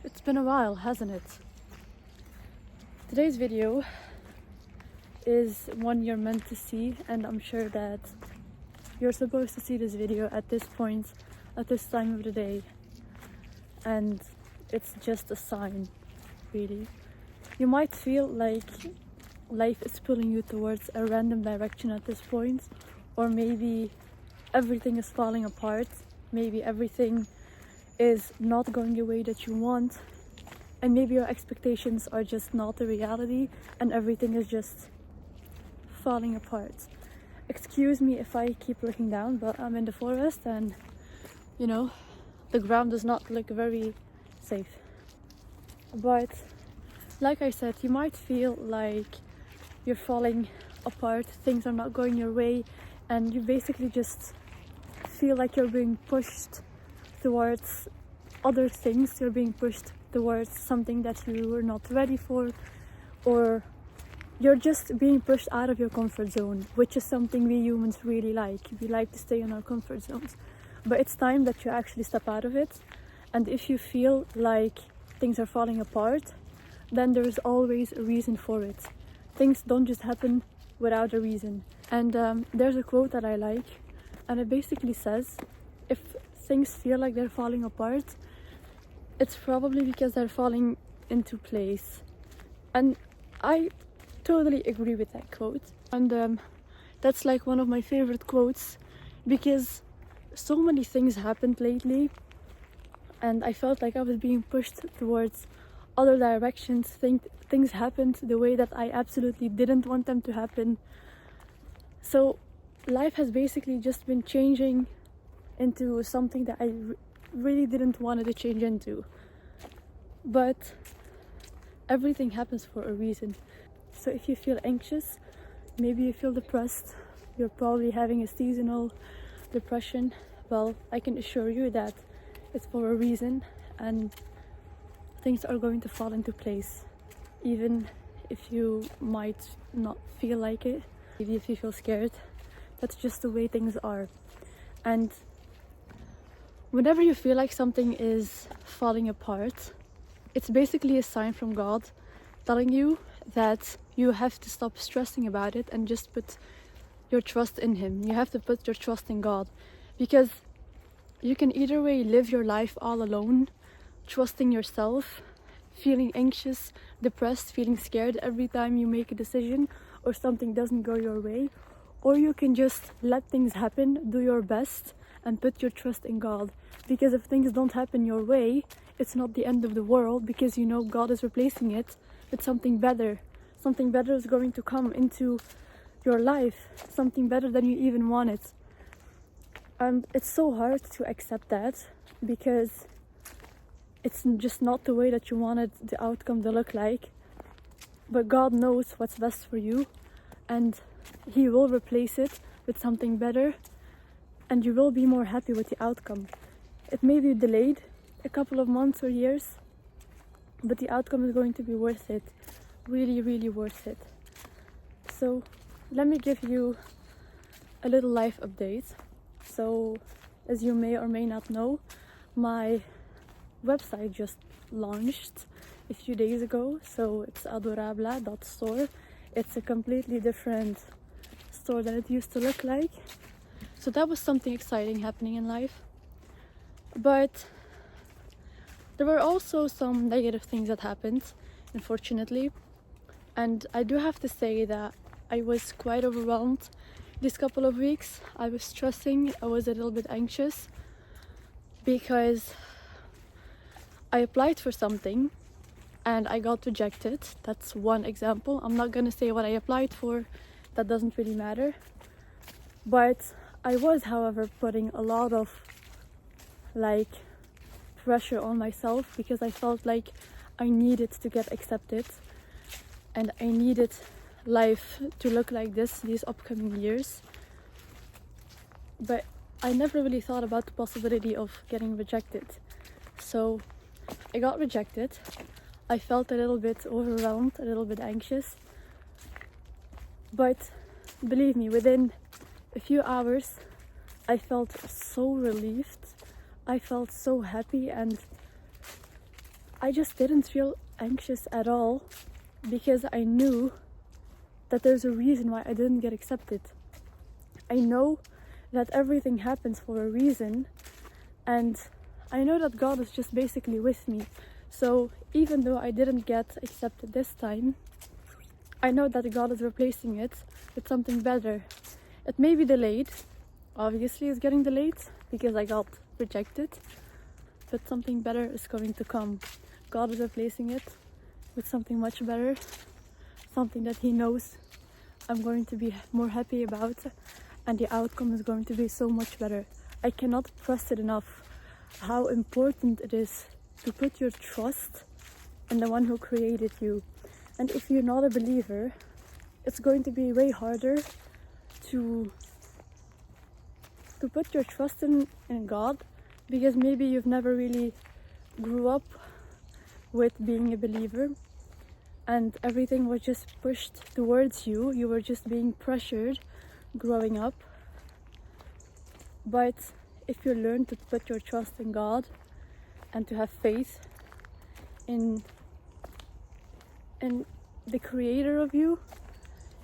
It's been a while, hasn't it? Today's video is one you're meant to see, and I'm sure that you're supposed to see this video at this point, at this time of the day. And it's just a sign, really. You might feel like life is pulling you towards a random direction at this point, or maybe everything is falling apart, maybe everything is not going the way that you want, and maybe your expectations are just not the reality and everything is just falling apart. Excuse me if I keep looking down, but I'm in the forest and the ground does not look very safe. But like I said, you might feel like you're falling apart, things are not going your way, and you basically just feel like you're being pushed towards other things. You're being pushed towards something that you were not ready for, or you're just being pushed out of your comfort zone, which is something we humans really like. We like to stay in our comfort zones, but it's time that you actually step out of it. And if you feel like things are falling apart, then there's always a reason for it. Things don't just happen without a reason. And there's a quote that I like, and it basically says, if things feel like they're falling apart, it's probably because they're falling into place. And I totally agree with that quote. And that's like one of my favorite quotes, because so many things happened lately and I felt like I was being pushed towards other directions. Things happened the way that I absolutely didn't want them to happen. So life has basically just been changing into something that I really didn't want it to change into. But everything happens for a reason. So if you feel anxious, maybe you feel depressed, you're probably having a seasonal depression, well, I can assure you that it's for a reason, and things are going to fall into place. Even if you might not feel like it, maybe if you feel scared, that's just the way things are. And whenever you feel like something is falling apart, it's basically a sign from God telling you that you have to stop stressing about it and just put your trust in Him. You have to put your trust in God, because you can either way live your life all alone, trusting yourself, feeling anxious, depressed, feeling scared every time you make a decision or something doesn't go your way, or you can just let things happen, do your best, and put your trust in God. Because if things don't happen your way, it's not the end of the world, because you know God is replacing it with something better. Something better is going to come into your life, something better than you even wanted. And it's so hard to accept that, because it's just not the way that you wanted the outcome to look like. But God knows what's best for you, and He will replace it with something better, and you will be more happy with the outcome. It may be delayed a couple of months or years, but the outcome is going to be worth it. Really, really worth it. So let me give you a little life update. So as you may or may not know, my website just launched a few days ago. So it's adorabla.store. It's a completely different store than it used to look like. So that was something exciting happening in life. But there were also some negative things that happened, unfortunately. And I do have to say that I was quite overwhelmed these couple of weeks. I was stressing, I was a little bit anxious, because I applied for something and I got rejected. That's one example. I'm not gonna say what I applied for, that doesn't really matter. But I was, however, putting a lot of pressure on myself, because I felt like I needed to get accepted and I needed life to look like this these upcoming years. But I never really thought about the possibility of getting rejected. So I got rejected. I felt a little bit overwhelmed, a little bit anxious. But believe me, within a few hours I felt so relieved. I felt so happy, and I just didn't feel anxious at all because I knew that there's a reason why I didn't get accepted. I know that everything happens for a reason, and I know that God is just basically with me. So even though I didn't get accepted this time, I know that God is replacing it with something better. It may be delayed. Obviously it's getting delayed because I got rejected, but something better is going to come. God is replacing it with something much better, something that He knows I'm going to be more happy about, and the outcome is going to be so much better. I cannot press it enough how important it is to put your trust in the one who created you. And if you're not a believer, it's going to be way harder to put your trust in God, because maybe you've never really grew up with being a believer and everything was just pushed towards you. You were just being pressured growing up. But if you learn to put your trust in God and to have faith in the creator of you,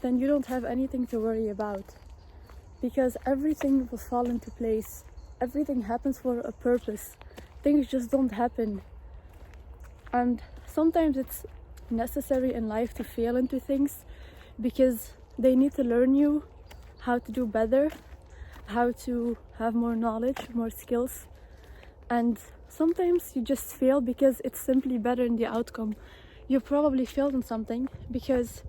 then you don't have anything to worry about, because everything will fall into place. Everything happens for a purpose. Things just don't happen. And sometimes it's necessary in life to fail into things because they need to learn you how to do better, how to have more knowledge, more skills. And sometimes you just fail because it's simply better in the outcome. You probably failed in something because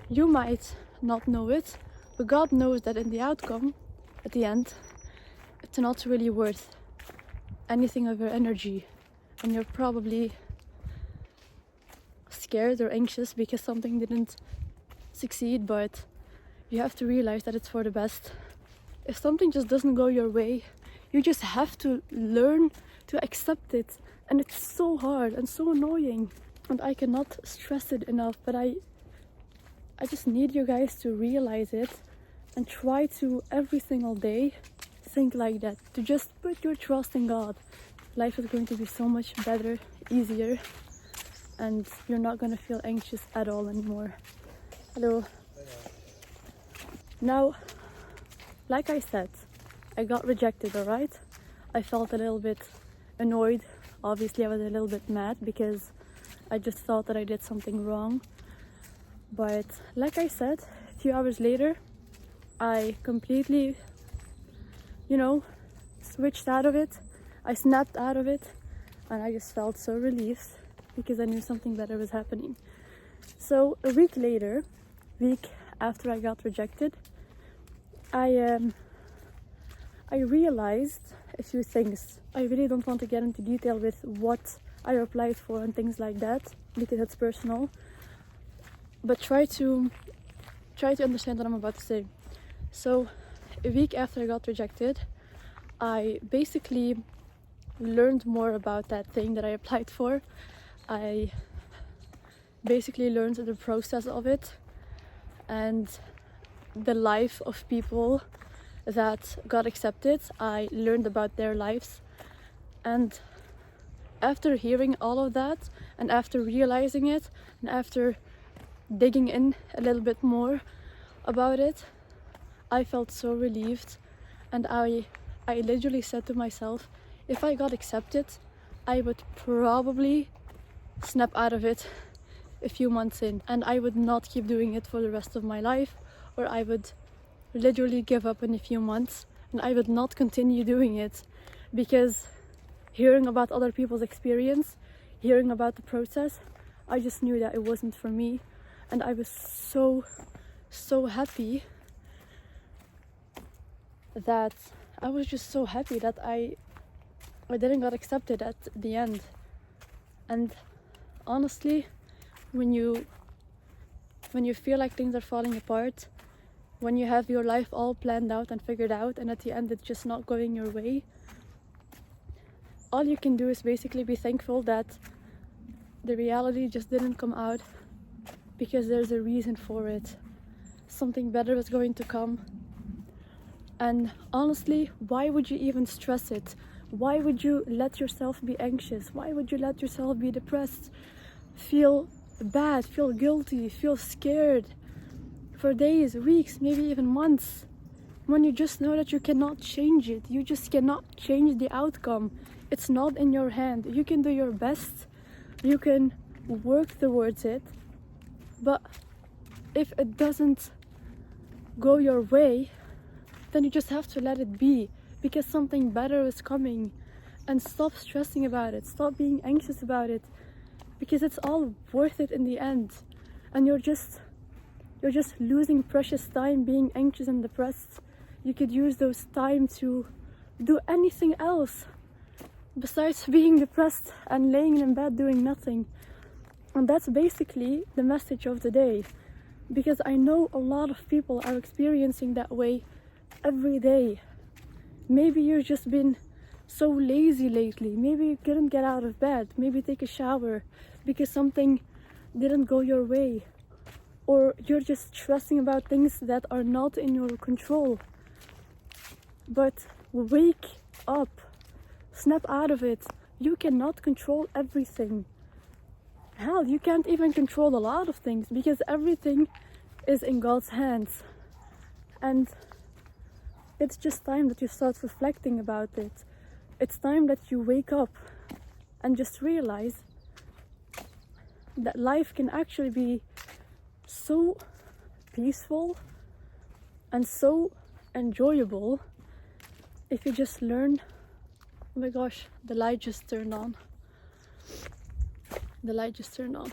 you might not know it, but God knows that in the outcome, at the end, it's not really worth anything of your energy, and you're probably scared or anxious because something didn't succeed. But you have to realize that it's for the best. If something just doesn't go your way, you just have to learn to accept it, and it's so hard and so annoying, and I cannot stress it enough. But I just need you guys to realize it and try to every single day think like that, to just put your trust in God. Life is going to be so much better, easier, and you're not going to feel anxious at all anymore. Hello. Now, like I said, I got rejected, alright? I felt a little bit annoyed. Obviously I was a little bit mad because I just thought that I did something wrong. But like I said, a few hours later, I completely, switched out of it. I snapped out of it, and I just felt so relieved because I knew something better was happening. So a week after I got rejected, I realized a few things. I really don't want to get into detail with what I applied for and things like that because it's personal. But try to understand what I'm about to say. So a week after I got rejected, I basically learned more about that thing that I applied for. I basically learned the process of it and the life of people that got accepted. I learned about their lives, and after hearing all of that and after realizing it and after digging in a little bit more about it, I felt so relieved. And I literally said to myself, if I got accepted, I would probably snap out of it a few months in, and I would not keep doing it for the rest of my life, or I would literally give up in a few months and I would not continue doing it, because hearing about other people's experience, hearing about the process, I just knew that it wasn't for me. And I was so happy that I didn't get accepted at the end. And honestly, when you feel like things are falling apart, when you have your life all planned out and figured out, and at the end it's just not going your way, all you can do is basically be thankful that the reality just didn't come out, because there's a reason for it. Something better is going to come. And honestly, why would you even stress it? Why would you let yourself be anxious? Why would you let yourself be depressed? Feel bad, feel guilty, feel scared for days, weeks, maybe even months, when you just know that you cannot change it. You just cannot change the outcome. It's not in your hand. You can do your best, you can work towards it, but if it doesn't go your way, then you just have to let it be, because something better is coming. And stop stressing about it, stop being anxious about it, because it's all worth it in the end. And you're just losing precious time being anxious and depressed. You could use those time to do anything else besides being depressed and laying in bed doing nothing. And that's basically the message of the day, because I know a lot of people are experiencing that way every day. Maybe you've just been so lazy lately. Maybe you couldn't get out of bed, maybe take a shower because something didn't go your way, or you're just stressing about things that are not in your control. But wake up, snap out of it. You cannot control everything. Hell, you can't even control a lot of things, because everything is in God's hands. And it's just time that you start reflecting about it. It's time that you wake up and just realize that life can actually be so peaceful and so enjoyable if you just learn. Oh my gosh, the light just turned on. The light just turned on.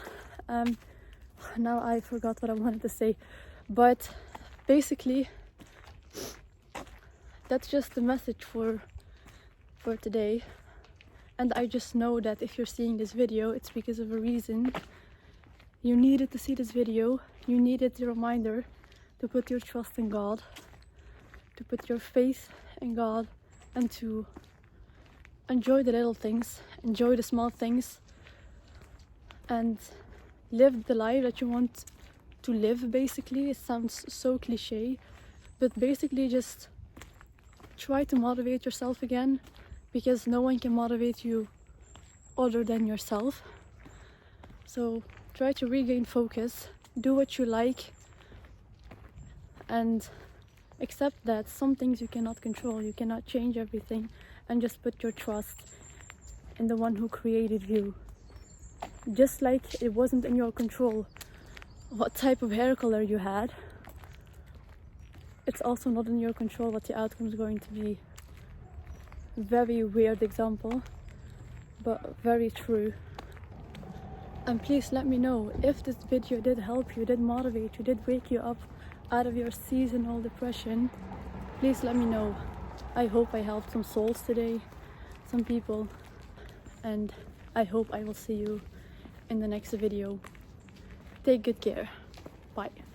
Now I forgot what I wanted to say, but basically that's just the message for today. And I just know that if you're seeing this video, it's because of a reason. You needed to see this video. You needed the reminder to put your trust in God, to put your faith in God, and to enjoy the little things, enjoy the small things, and live the life that you want to live. Basically, it sounds so cliche, but basically just try to motivate yourself again, because no one can motivate you other than yourself. So try to regain focus, do what you like, and accept that some things you cannot control. You cannot change everything, and just put your trust in the one who created you. Just like it wasn't in your control what type of hair color you had, it's also not in your control what the outcome is going to be. Very weird example, but very true. And please let me know if this video did help you, did motivate you, did wake you up out of your seasonal depression. Please let me know. I hope I helped some souls today, some people, and I hope I will see you in the next video. Take good care. Bye.